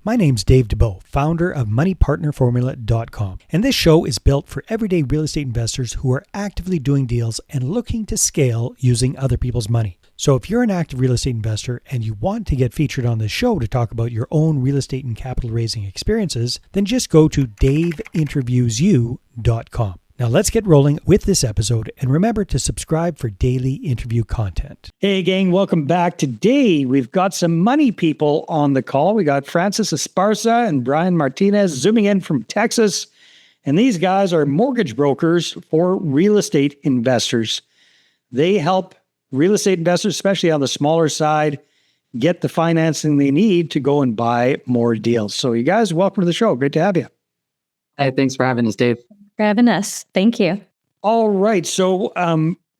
My name's Dave DeBow, founder of MoneyPartnerFormula.com, and this show is built for everyday real estate investors who are actively doing deals and looking to scale using other people's money. So if you're an active real estate investor and you want to get featured on this show to talk about your own real estate and capital raising experiences, then just go to daveinterviewyou.com. Now let's get rolling with this episode, and remember to subscribe for daily interview content. Hey gang, welcome back. Today we've got some money people on the call. We got Francis Esparza and Bryan Martinez zooming in from Texas, and these guys are mortgage brokers for real estate investors. They help real estate investors, especially on the smaller side, get the financing they need to go and buy more deals. So you guys, welcome to the show. Great to have you. Hey, thanks for having us, Dave. For having us. Thank you. All right. So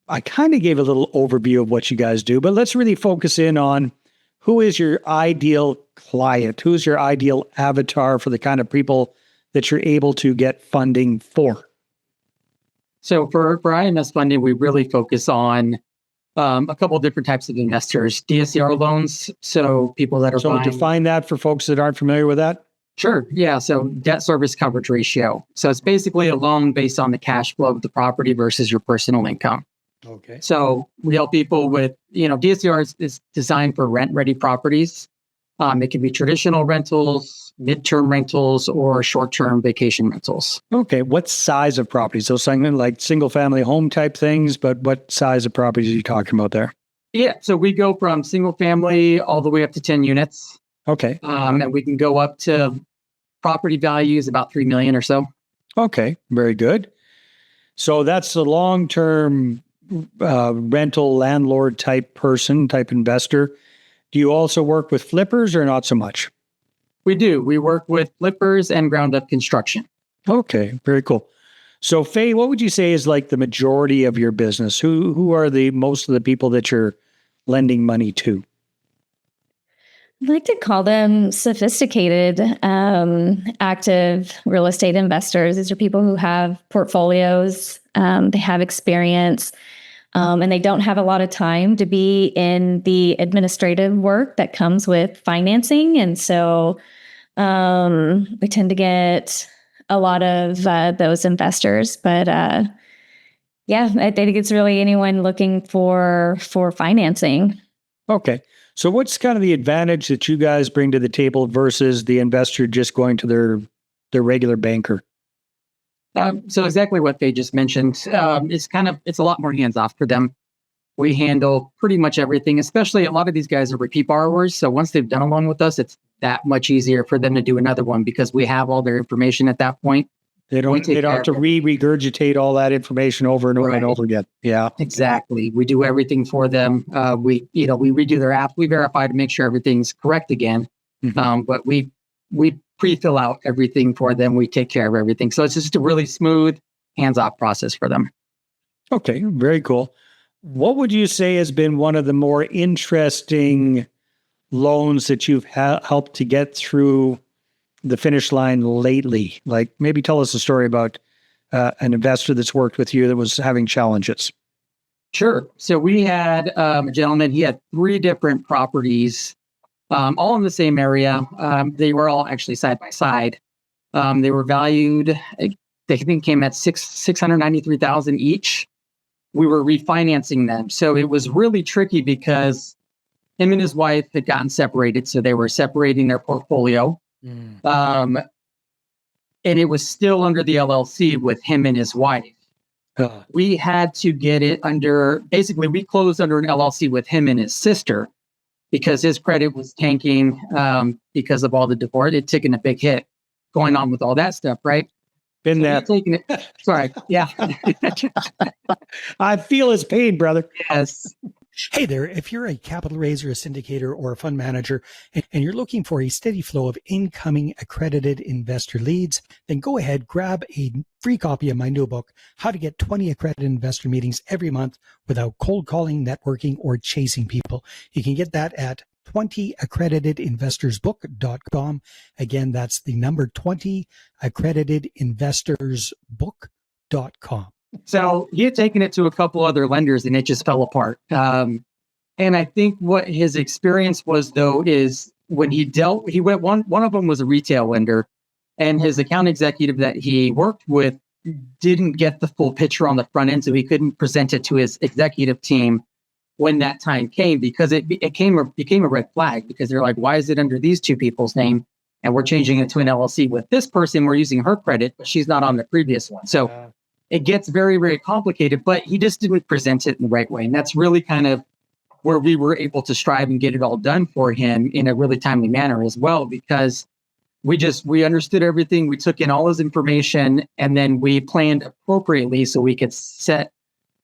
I kind of gave a little overview of what you guys do, but let's really focus in on who is your ideal client? Who's your ideal avatar for the kind of people that you're able to get funding for? So for IMS Funding, we really focus on a couple of different types of investors. DSCR loans, so people that are buying... define that for folks that aren't familiar with that. Sure. Yeah. So debt service coverage ratio. So it's basically a loan based on the cash flow of the property versus your personal income. Okay. So we help people with, DSCR is designed for rent-ready properties. It can be traditional rentals, midterm rentals, or short-term vacation rentals. Okay. What size of properties? So something like single-family home type things, but what size of properties are you talking about there? Yeah. So we go from single-family all the way up to 10 units. Okay. And we can go up to property values about $3 million or so. Okay. Very good. So that's a long-term rental landlord type investor. Do you also work with flippers or not so much? We do. We work with flippers and ground up construction. Okay. Very cool. So Faye, what would you say is like the majority of your business? Who are the most of the people that you're lending money to? I'd like to call them sophisticated, active real estate investors. These are people who have portfolios, they have experience, and they don't have a lot of time to be in the administrative work that comes with financing. And so we tend to get a lot of those investors. But yeah, I think it's really anyone looking for financing. Okay. So what's kind of the advantage that you guys bring to the table versus the investor just going to their regular banker? So exactly what they just mentioned. It's a lot more hands-off for them. We handle pretty much everything, especially a lot of these guys are repeat borrowers. So once they've done a loan with us, it's that much easier for them to do another one because we have all their information at that point. They don't have to regurgitate all that information over and over and over again. Yeah, exactly. We do everything for them. We redo their app. We verify to make sure everything's correct again. Mm-hmm. But we pre-fill out everything for them. We take care of everything. So it's just a really smooth, hands-off process for them. Okay, very cool. What would you say has been one of the more interesting loans that you've helped to get through the finish line lately? Like maybe tell us a story about an investor that's worked with you that was having challenges. Sure. So we had a gentleman, he had 3 different properties, all in the same area. They were all actually side by side. They were valued, they came at $693,000 each. We were refinancing them. So it was really tricky because him and his wife had gotten separated. So they were separating their portfolio. And it was still under the LLC with him and his wife. We had to get it we closed under an LLC with him and his sister because his credit was tanking because of all the divorce. It's taken a big hit going on with all that stuff, right? Been there. Sorry. Yeah. I feel his pain, brother. Yes. Hey there, if you're a capital raiser, a syndicator, or a fund manager, and you're looking for a steady flow of incoming accredited investor leads, then go ahead, grab a free copy of my new book, How to Get 20 Accredited Investor Meetings Every Month Without Cold Calling, Networking, or Chasing People. You can get that at 20accreditedinvestorsbook.com. Again, that's the number 20accreditedinvestorsbook.com. So he had taken it to a couple other lenders and it just fell apart. And I think what his experience was, though, is when he went one of them was a retail lender, and his account executive that he worked with didn't get the full picture on the front end, so he couldn't present it to his executive team when that time came, because it became a red flag, because they're like, why is it under these two people's name? And we're changing it to an LLC with this person. We're using her credit, but she's not on the previous one. So it gets very, very complicated, but he just didn't present it in the right way. And that's really kind of where we were able to strive and get it all done for him in a really timely manner as well, because we understood everything. We took in all his information, and then we planned appropriately so we could set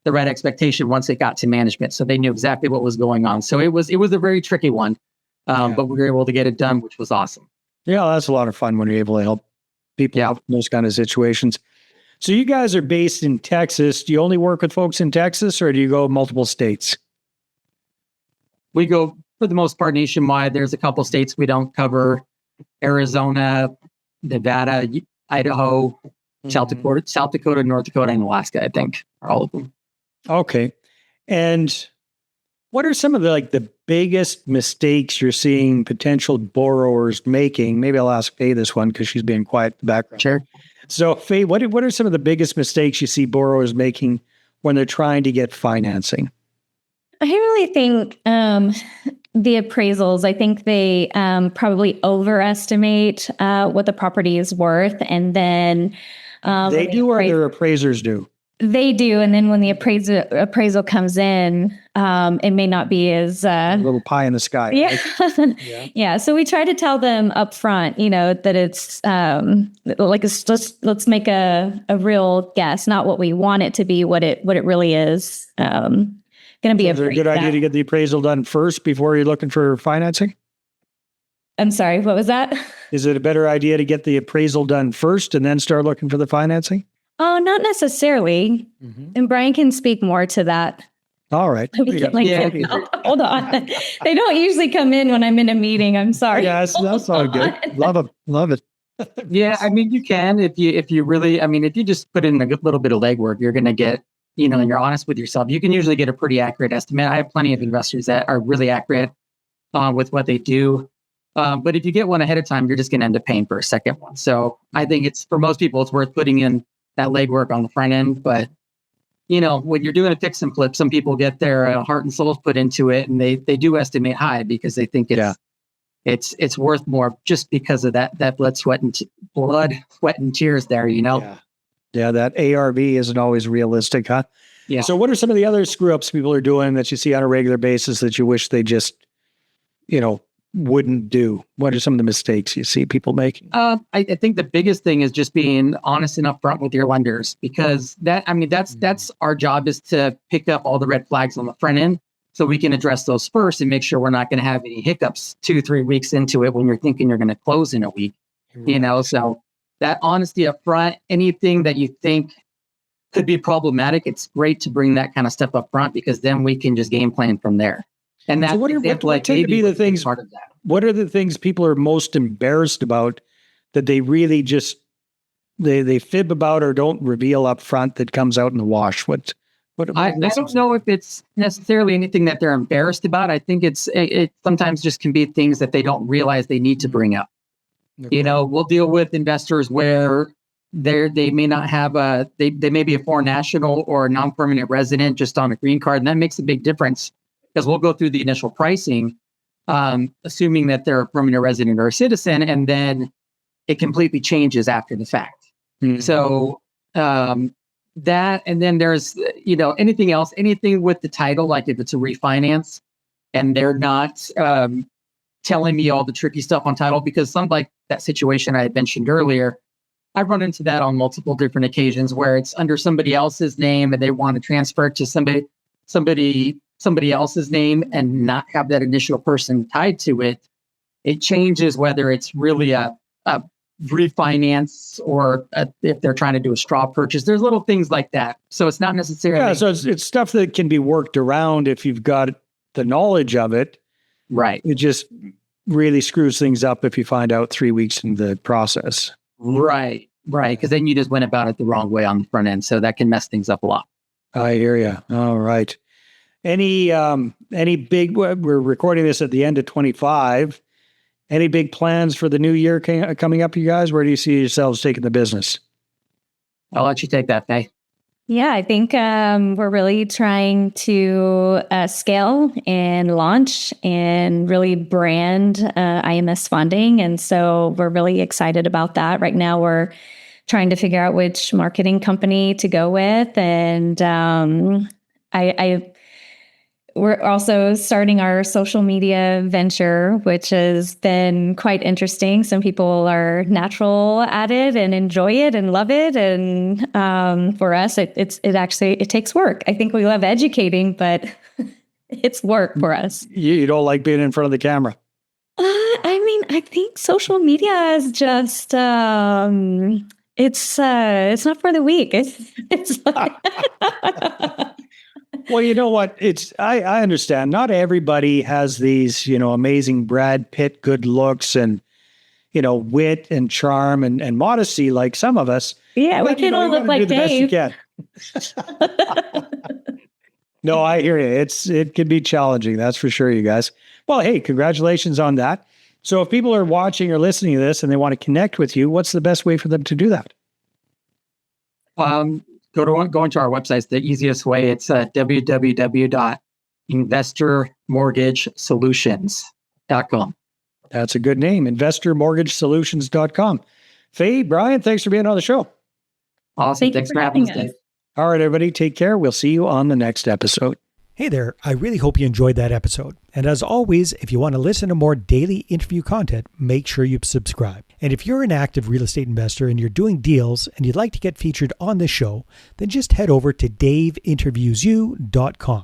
the right expectation once it got to management, so they knew exactly what was going on. So it was a very tricky one, but we were able to get it done, which was awesome. Yeah, that's a lot of fun when you're able to help people out in those kind of situations. So you guys are based in Texas. Do you only work with folks in Texas, or do you go multiple states? We go, for the most part, nationwide. There's a couple states we don't cover: Arizona, Nevada, Idaho, South Dakota, North Dakota, and Alaska, I think, are all of them. Okay. And what are some of the biggest mistakes you're seeing potential borrowers making? Maybe I'll ask Faye this one because she's being quiet in the background. Sure. So Faye, what are some of the biggest mistakes you see borrowers making when they're trying to get financing? I really think the appraisals, I think they probably overestimate what the property is worth. And then they do, or their appraisers do? They do. And then when the appraisal comes in, it may not be as a little pie in the sky. Yeah. Right? Yeah. So we try to tell them up front, that it's let's make a real guess, not what we want it to be, what it really is. Going to be a good idea to get the appraisal done first before you're looking for financing? I'm sorry, what was that? Is it a better idea to get the appraisal done first and then start looking for the financing? Oh, not necessarily. And Brian can speak more to that. All right. Hold on. They don't usually come in when I'm in a meeting. I'm sorry. Yes, that's all good. Love it. Yeah, I mean, you can, if you really, if you just put in a little bit of legwork, you're going to get, and you're honest with yourself, you can usually get a pretty accurate estimate. I have plenty of investors that are really accurate with what they do. But if you get one ahead of time, you're just going to end up paying for a second one. So I think for most people, it's worth putting in that legwork on the front end. But, when you're doing a fix and flip, some people get their heart and souls put into it, and they do estimate high because they think it's worth more just because of that blood, sweat, and tears there, Yeah, that ARV isn't always realistic, huh? Yeah. So what are some of the other screw ups people are doing that you see on a regular basis that you wish they just, wouldn't do? What are some of the mistakes you see people making? I think the biggest thing is just being honest and upfront with your lenders, because that's our job, is to pick up all the red flags on the front end so we can address those first and make sure we're not going to have any hiccups 2-3 weeks into it when you're thinking you're going to close in a week, so that honesty up front, anything that you think could be problematic, it's great to bring that kind of stuff up front, because then we can just game plan from there. And that's what tend to be the things, part of that. What are the things people are most embarrassed about that they really just, they fib about or don't reveal up front that comes out in the wash? I don't know if it's necessarily anything that they're embarrassed about. I think it sometimes just can be things that they don't realize they need to bring up. Okay. We'll deal with investors where they may not have they may be a foreign national or a non-permanent resident just on a green card. And that makes a big difference, because we'll go through the initial pricing, assuming that they're a permanent resident or a citizen, and then it completely changes after the fact. Mm-hmm. So that, and then there's, anything else, anything with the title, like if it's a refinance and they're not telling me all the tricky stuff on title, because some, like that situation I had mentioned earlier, I've run into that on multiple different occasions where it's under somebody else's name and they want to transfer it to somebody else's name and not have that initial person tied to it. It changes whether it's really a refinance or if they're trying to do a straw purchase. There's little things like that. So it's not necessarily... Yeah, so it's stuff that can be worked around if you've got the knowledge of it. Right. It just really screws things up if you find out 3 weeks in the process. Right. Because then you just went about it the wrong way on the front end. So that can mess things up a lot. I hear you. All right. Any big, we're recording this at the end of 25. Any big plans for the new year coming up, you guys? Where do you see yourselves taking the business? I'll let you take that, Faye. Yeah, I think we're really trying to scale and launch and really brand IMS Funding. And so we're really excited about that. Right now, we're trying to figure out which marketing company to go with. And we're also starting our social media venture, which has been quite interesting. Some people are natural at it and enjoy it and love it. And for us, it takes work. I think we love educating, but it's work for us. You don't like being in front of the camera? I think social media is just it's not for the weak. It's like Well, you know what? I understand. Not everybody has these, amazing Brad Pitt good looks and, wit and charm and modesty like some of us. Yeah, we can all look like Dave. No, I hear you. It can be challenging. That's for sure, you guys. Well, hey, congratulations on that. So if people are watching or listening to this and they want to connect with you, what's the best way for them to do that? Go into our website. It's the easiest way. It's www.investormortgagesolutions.com. That's a good name, investormortgagesolutions.com. Faye, Brian, thanks for being on the show. Awesome. Thanks for having us, Dave. All right, everybody, take care. We'll see you on the next episode. Hey there. I really hope you enjoyed that episode. And as always, if you want to listen to more daily interview content, make sure you subscribe. And if you're an active real estate investor and you're doing deals and you'd like to get featured on this show, then just head over to daveinterviewsyou.com.